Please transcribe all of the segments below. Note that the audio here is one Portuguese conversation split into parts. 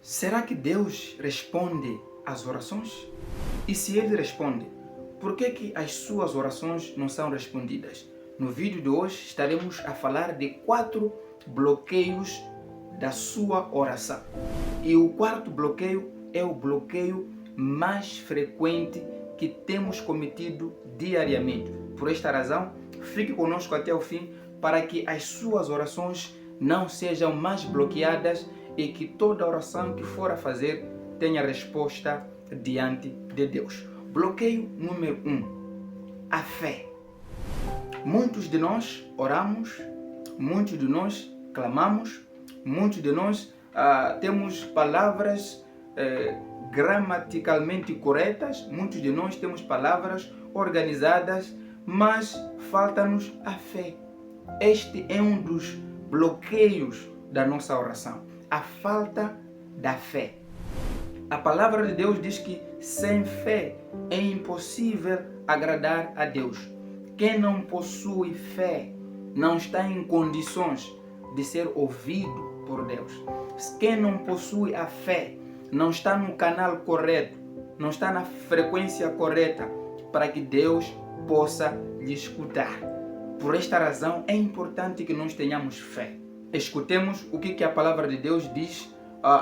Será que Deus responde às orações? E se Ele responde, por que as suas orações não são respondidas? No vídeo de hoje estaremos a falar de 4 bloqueios da sua oração. E o quarto bloqueio é o bloqueio mais frequente que temos cometido diariamente. Por esta razão, fique conosco até o fim para que as suas orações não sejam mais bloqueadas e que toda oração que for a fazer tenha resposta diante de Deus. Bloqueio número 1, a fé. Muitos de nós oramos, muitos de nós clamamos, muitos de nós temos palavras gramaticalmente corretas, muitos de nós temos palavras organizadas, mas falta-nos a fé. Este é um dos bloqueios da nossa oração, a falta da fé. A palavra de Deus diz que sem fé é impossível agradar a Deus. Quem não possui fé não está em condições de ser ouvido por Deus. Quem não possui a fé não está no canal correto, não está na frequência correta para que Deus possa lhe escutar. Por esta razão é importante que nós tenhamos fé. Escutemos o que a palavra de Deus diz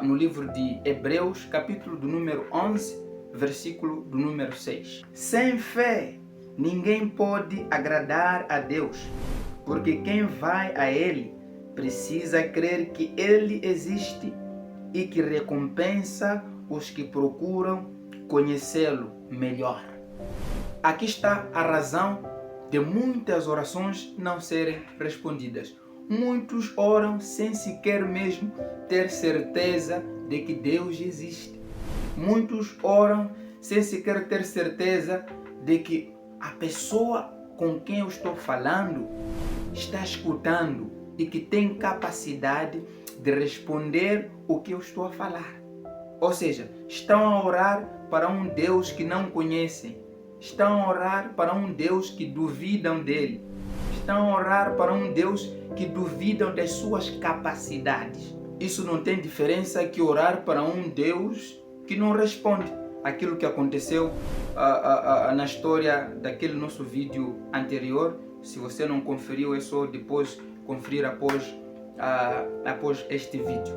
no livro de Hebreus, capítulo do número 11, versículo do número 6. Sem fé, ninguém pode agradar a Deus, porque quem vai a Ele precisa crer que Ele existe e que recompensa os que procuram conhecê-lo melhor. Aqui está a razão de muitas orações não serem respondidas. Muitos oram sem sequer mesmo ter certeza de que Deus existe. Muitos oram sem sequer ter certeza de que a pessoa com quem eu estou falando está escutando e que tem capacidade de responder o que eu estou a falar. Ou seja, estão a orar para um Deus que não conhecem. Estão a orar para um Deus que duvidam dele. Estão a orar para um Deus que duvidam das suas capacidades. Isso não tem diferença que orar para um Deus que não responde. Aquilo que aconteceu na história daquele nosso vídeo anterior. Se você não conferiu, é só depois conferir após este vídeo.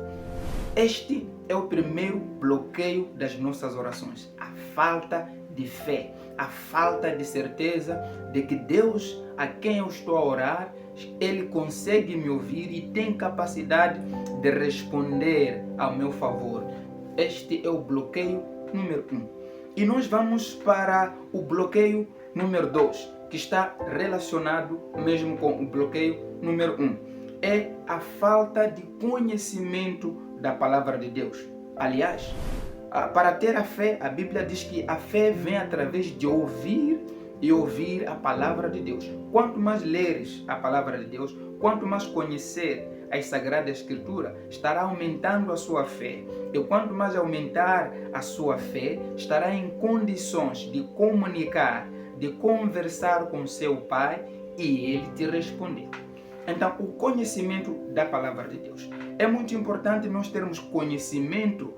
Este é o primeiro bloqueio das nossas orações. A falta de fé, a falta de certeza de que Deus a quem eu estou a orar, Ele consegue me ouvir e tem capacidade de responder ao meu favor. Este é o bloqueio número 1. E nós vamos para o bloqueio número 2, que está relacionado mesmo com o bloqueio número 1. É a falta de conhecimento da palavra de Deus. Aliás, para ter a fé, a Bíblia diz que a fé vem através de ouvir e ouvir a palavra de Deus. Quanto mais leres a palavra de Deus, quanto mais conhecer as Sagradas Escrituras, estará aumentando a sua fé. E quanto mais aumentar a sua fé, estará em condições de comunicar, de conversar com seu Pai e Ele te responder. Então, o conhecimento da palavra de Deus. É muito importante nós termos conhecimento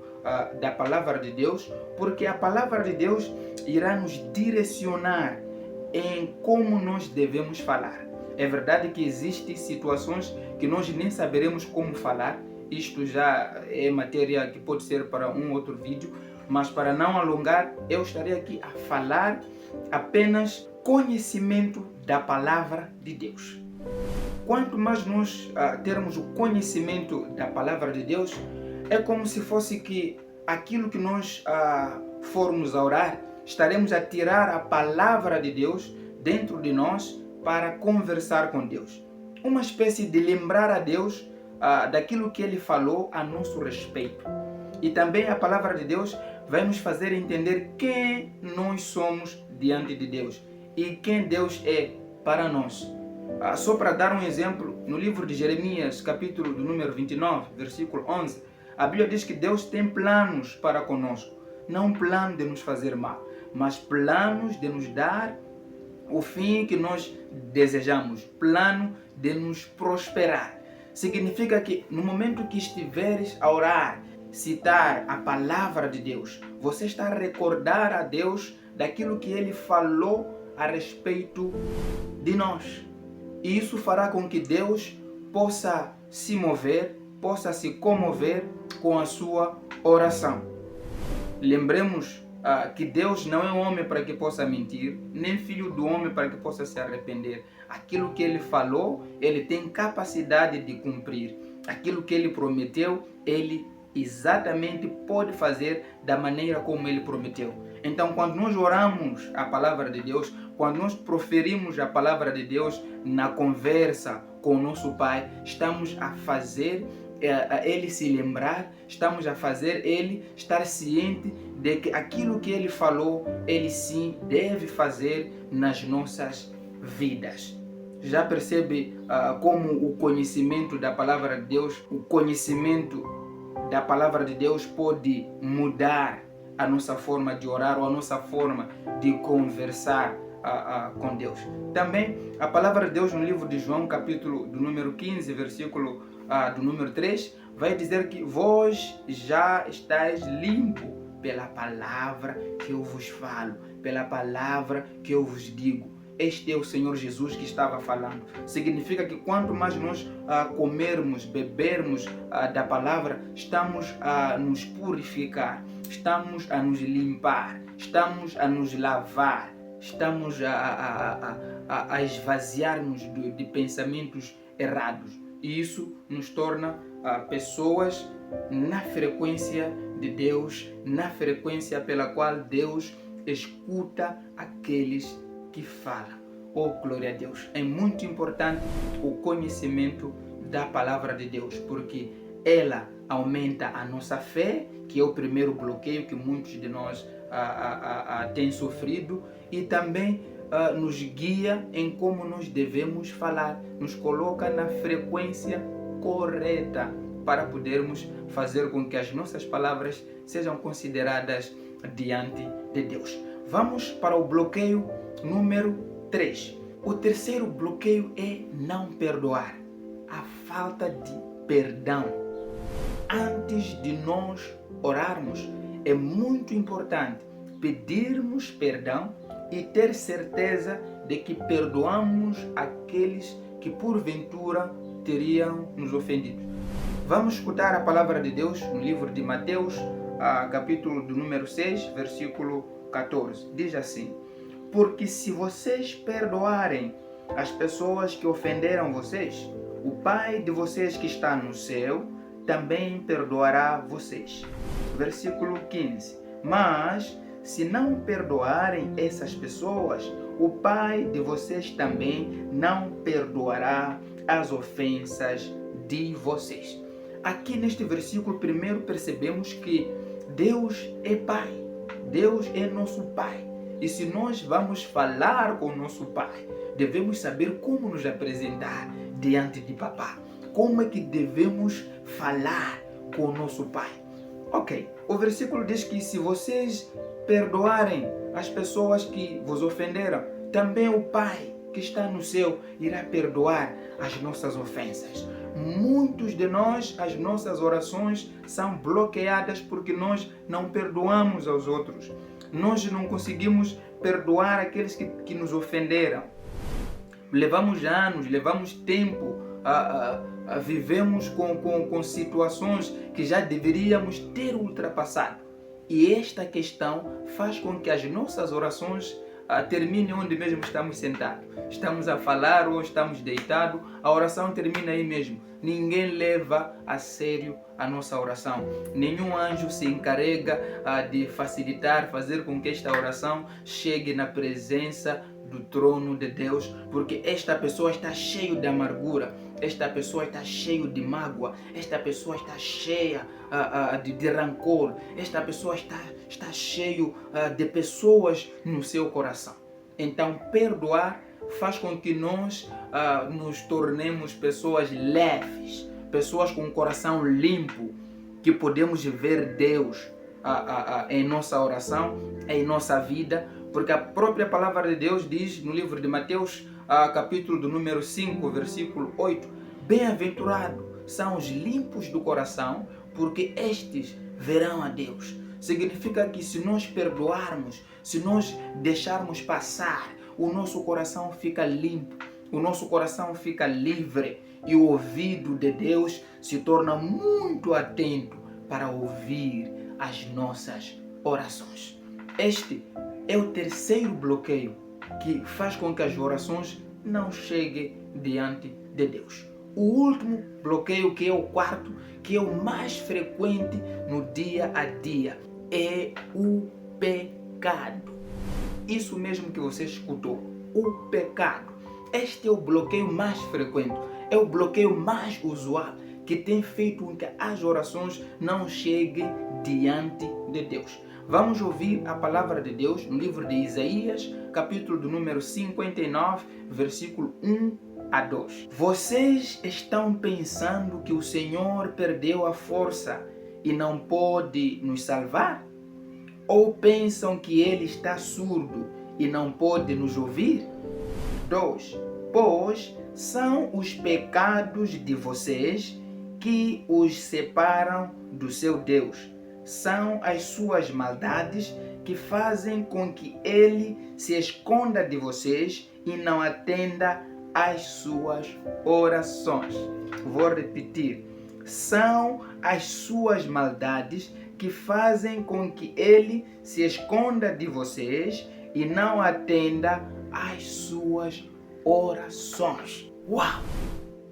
da palavra de Deus, porque a palavra de Deus irá nos direcionar em como nós devemos falar. É verdade que existem situações que nós nem saberemos como falar. Isto já é matéria que pode ser para um outro vídeo, mas para não alongar, eu estarei aqui a falar apenas conhecimento da palavra de Deus. Quanto mais nós termos o conhecimento da palavra de Deus, é como se fosse que aquilo que nós formos a orar, estaremos a tirar a palavra de Deus dentro de nós para conversar com Deus. Uma espécie de lembrar a Deus daquilo que Ele falou a nosso respeito. E também a palavra de Deus vai nos fazer entender quem nós somos diante de Deus e quem Deus é para nós. Só para dar um exemplo, no livro de Jeremias, capítulo do número 29, versículo 11, a Bíblia diz que Deus tem planos para conosco. Não um plano de nos fazer mal, mas planos de nos dar o fim que nós desejamos, plano de nos prosperar. Significa que no momento que estiveres a orar citar a palavra de Deus. Você está a recordar a Deus daquilo que Ele falou a respeito de nós. E isso fará com que Deus possa se mover, possa se comover com a sua oração. Lembremos que Deus não é homem para que possa mentir, nem filho do homem para que possa se arrepender. Aquilo que Ele falou, Ele tem capacidade de cumprir. Aquilo que Ele prometeu, Ele exatamente pode fazer da maneira como Ele prometeu. Então, quando nós oramos a palavra de Deus, quando nós proferimos a palavra de Deus na conversa com o nosso Pai, estamos a fazer Ele se lembrar, estamos a fazer Ele estar ciente de que aquilo que Ele falou, Ele sim deve fazer nas nossas vidas. Já percebe como o conhecimento da palavra de Deus, o conhecimento da palavra de Deus pode mudar a nossa forma de orar ou a nossa forma de conversar com Deus. Também a palavra de Deus no livro de João, capítulo do número 15, versículo do número 3, vai dizer que vós já estáis limpo pela palavra que eu vos falo, pela palavra que eu vos digo. Este é o Senhor Jesus que estava falando. Significa que quanto mais nós comermos, bebermos da palavra, estamos a nos purificar, estamos a nos limpar, estamos a nos lavar, estamos a esvaziar-nos de pensamentos errados. E isso nos torna pessoas na frequência de Deus, na frequência pela qual Deus escuta aqueles que falam. Oh, glória a Deus! É muito importante o conhecimento da palavra de Deus, porque ela aumenta a nossa fé, que é o primeiro bloqueio que muitos de nós têm sofrido, e também nos guia em como nós devemos falar, nos coloca na frequência correta para podermos fazer com que as nossas palavras sejam consideradas diante de Deus. Vamos para o bloqueio número 3. O terceiro bloqueio é não perdoar, a falta de perdão. Antes de nós orarmos, é muito importante pedirmos perdão e ter certeza de que perdoamos aqueles que porventura teriam nos ofendido. Vamos escutar a palavra de Deus no livro de Mateus, capítulo do número 6, versículo 14. Diz assim: porque se vocês perdoarem as pessoas que ofenderam vocês, o Pai de vocês que está no céu também perdoará vocês. Versículo 15. Mas se não perdoarem essas pessoas, o Pai de vocês também não perdoará as ofensas de vocês. Aqui neste versículo, primeiro percebemos que Deus é Pai. Deus é nosso Pai. E se nós vamos falar com o nosso Pai, devemos saber como nos apresentar diante de Papá. Como é que devemos falar com o nosso Pai? Ok, o versículo diz que se vocês perdoarem as pessoas que vos ofenderam, também o Pai que está no céu irá perdoar as nossas ofensas. Muitos de nós, as nossas orações são bloqueadas porque nós não perdoamos aos outros. Nós não conseguimos perdoar aqueles que nos ofenderam. Levamos anos, levamos tempo, vivemos com situações que já deveríamos ter ultrapassado. E esta questão faz com que as nossas orações terminem onde mesmo estamos sentados. Estamos a falar ou estamos deitados, a oração termina aí mesmo. Ninguém leva a sério a nossa oração. Nenhum anjo se encarrega de facilitar, fazer com que esta oração chegue na presença do trono de Deus, porque esta pessoa está cheia de amargura, esta pessoa está cheia de mágoa, esta pessoa está cheia de rancor, esta pessoa está cheia de pessoas no seu coração. Então, perdoar faz com que nós nos tornemos pessoas leves, pessoas com o coração limpo, que podemos ver Deus em nossa oração, em nossa vida, porque a própria palavra de Deus diz no livro de Mateus, capítulo do número 5, versículo 8, bem-aventurados são os limpos do coração, porque estes verão a Deus. Significa que se nós perdoarmos, se nós deixarmos passar, o nosso coração fica limpo, o nosso coração fica livre e o ouvido de Deus se torna muito atento para ouvir as nossas orações. Este é o terceiro bloqueio que faz com que as orações não cheguem diante de Deus. O último bloqueio, que é o quarto, que é o mais frequente no dia a dia, é o pecado. Isso mesmo que você escutou, o pecado. Este é o bloqueio mais frequente, é o bloqueio mais usual, que tem feito com que as orações não cheguem diante de Deus. Vamos ouvir a palavra de Deus no livro de Isaías, capítulo do número 59, versículo 1 a 2. Vocês estão pensando que o Senhor perdeu a força e não pode nos salvar? Ou pensam que Ele está surdo e não pode nos ouvir? 2. Pois são os pecados de vocês que os separam do seu Deus. São as suas maldades que fazem com que Ele se esconda de vocês e não atenda às suas orações. Vou repetir. São as suas maldades que fazem com que Ele se esconda de vocês e não atenda às suas orações. Uau!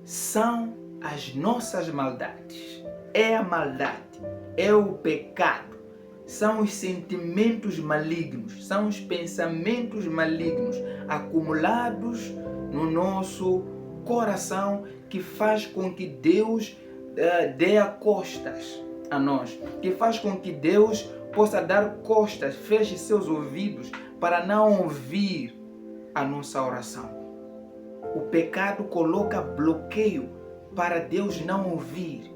São as nossas maldades. É a maldade, é o pecado, são os sentimentos malignos, são os pensamentos malignos acumulados no nosso coração que faz com que Deus dê costas a nós, que faz com que Deus possa dar costas, feche seus ouvidos para não ouvir a nossa oração. O pecado coloca bloqueio para Deus não ouvir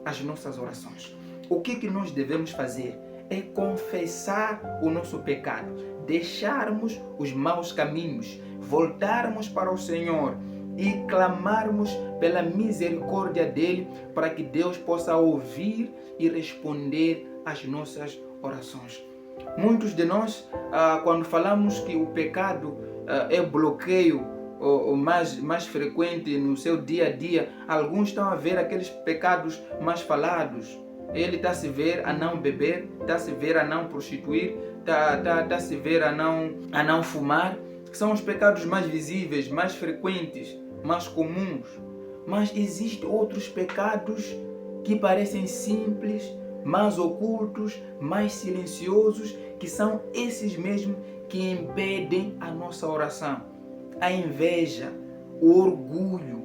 as nossas orações. O que nós devemos fazer é confessar o nosso pecado, deixarmos os maus caminhos, voltarmos para o Senhor e clamarmos pela misericórdia dele para que Deus possa ouvir e responder às nossas orações. Muitos de nós, quando falamos que o pecado é bloqueio mais frequente no seu dia a dia, alguns estão a ver aqueles pecados mais falados. Ele está a se ver a não beber, está a se ver a não prostituir, está a se ver a não fumar, que são os pecados mais visíveis, mais frequentes, mais comuns. Mas existem outros pecados que parecem simples, mais ocultos, mais silenciosos, que são esses mesmos que impedem a nossa oração. A inveja, o orgulho,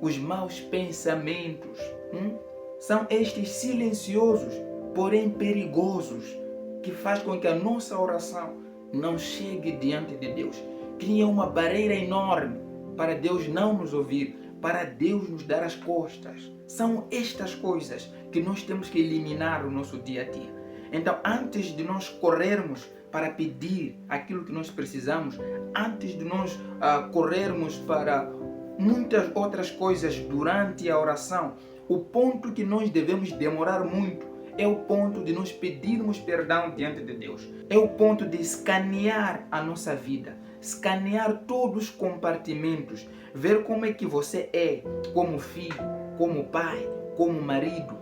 os maus pensamentos, são estes silenciosos, porém perigosos, que faz com que a nossa oração não chegue diante de Deus. Cria uma barreira enorme para Deus não nos ouvir, para Deus nos dar as costas. São estas coisas que nós temos que eliminar no nosso dia a dia. Então, antes de nós corrermos para pedir aquilo que nós precisamos, antes de nós corrermos para muitas outras coisas durante a oração, o ponto que nós devemos demorar muito é o ponto de nós pedirmos perdão diante de Deus. É o ponto de escanear a nossa vida, escanear todos os compartimentos, ver como é que você é como filho, como pai, como marido,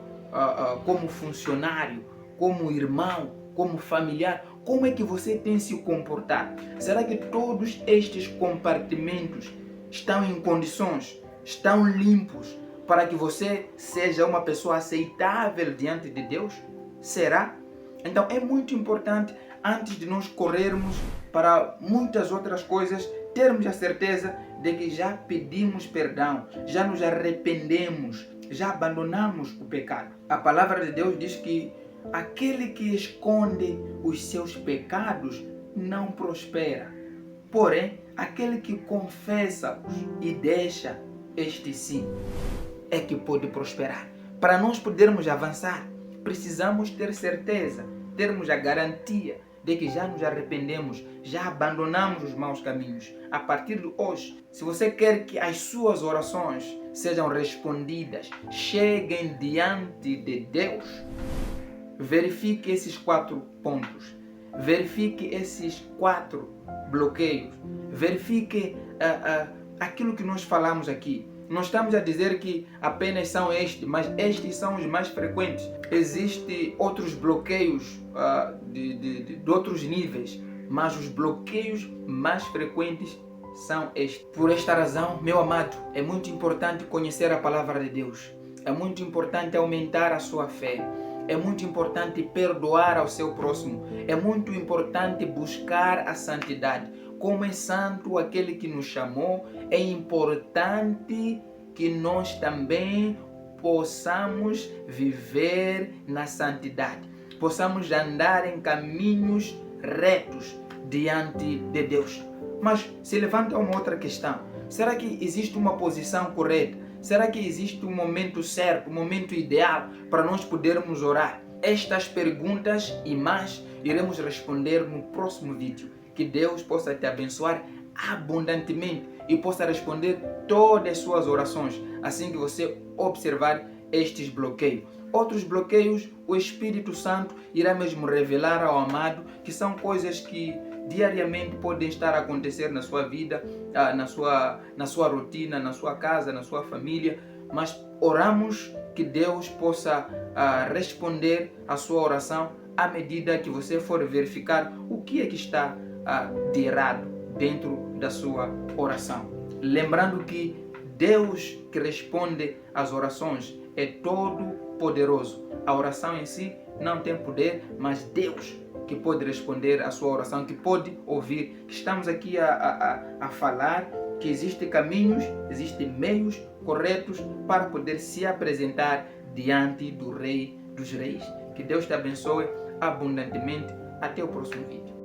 como funcionário, como irmão, como familiar. Como é que você tem se comportado? Será que todos estes compartimentos estão em condições, estão limpos para que você seja uma pessoa aceitável diante de Deus? Será? Então é muito importante, antes de nós corrermos para muitas outras coisas, termos a certeza de que já pedimos perdão, já nos arrependemos, já abandonamos o pecado. A palavra de Deus diz que aquele que esconde os seus pecados não prospera. Porém, aquele que confessa-os e deixa este sim é que pode prosperar. Para nós podermos avançar, precisamos ter certeza, termos a garantia de que já nos arrependemos, já abandonamos os maus caminhos. A partir de hoje, se você quer que as suas orações sejam respondidas, cheguem diante de Deus, verifique esses 4 pontos. Verifique esses 4 bloqueios. Verifique aquilo que nós falamos aqui. Não estamos a dizer que apenas são estes, mas estes são os mais frequentes. Existem outros bloqueios de outros níveis, mas os bloqueios mais frequentes são estes. Por esta razão, meu amado, é muito importante conhecer a palavra de Deus. É muito importante aumentar a sua fé. É muito importante perdoar ao seu próximo. É muito importante buscar a santidade. Como é santo aquele que nos chamou, é importante que nós também possamos viver na santidade. Possamos andar em caminhos retos diante de Deus. Mas se levanta uma outra questão. Será que existe uma posição correta? Será que existe um momento certo, um momento ideal para nós podermos orar? Estas perguntas e mais iremos responder no próximo vídeo. Que Deus possa te abençoar abundantemente e possa responder todas as suas orações assim que você observar estes bloqueios. Outros bloqueios, o Espírito Santo irá mesmo revelar ao amado que são coisas que diariamente podem estar a acontecer na sua vida, na sua rotina, na sua casa, na sua família, mas oramos que Deus possa responder a sua oração à medida que você for verificar o que é que está de errado dentro da sua oração. Lembrando que Deus que responde às orações é todo poderoso. A oração em si não tem poder, mas Deus que pode responder à sua oração, que pode ouvir. Estamos aqui a falar que existem caminhos, existem meios corretos para poder se apresentar diante do Rei dos Reis. Que Deus te abençoe abundantemente. Até o próximo vídeo.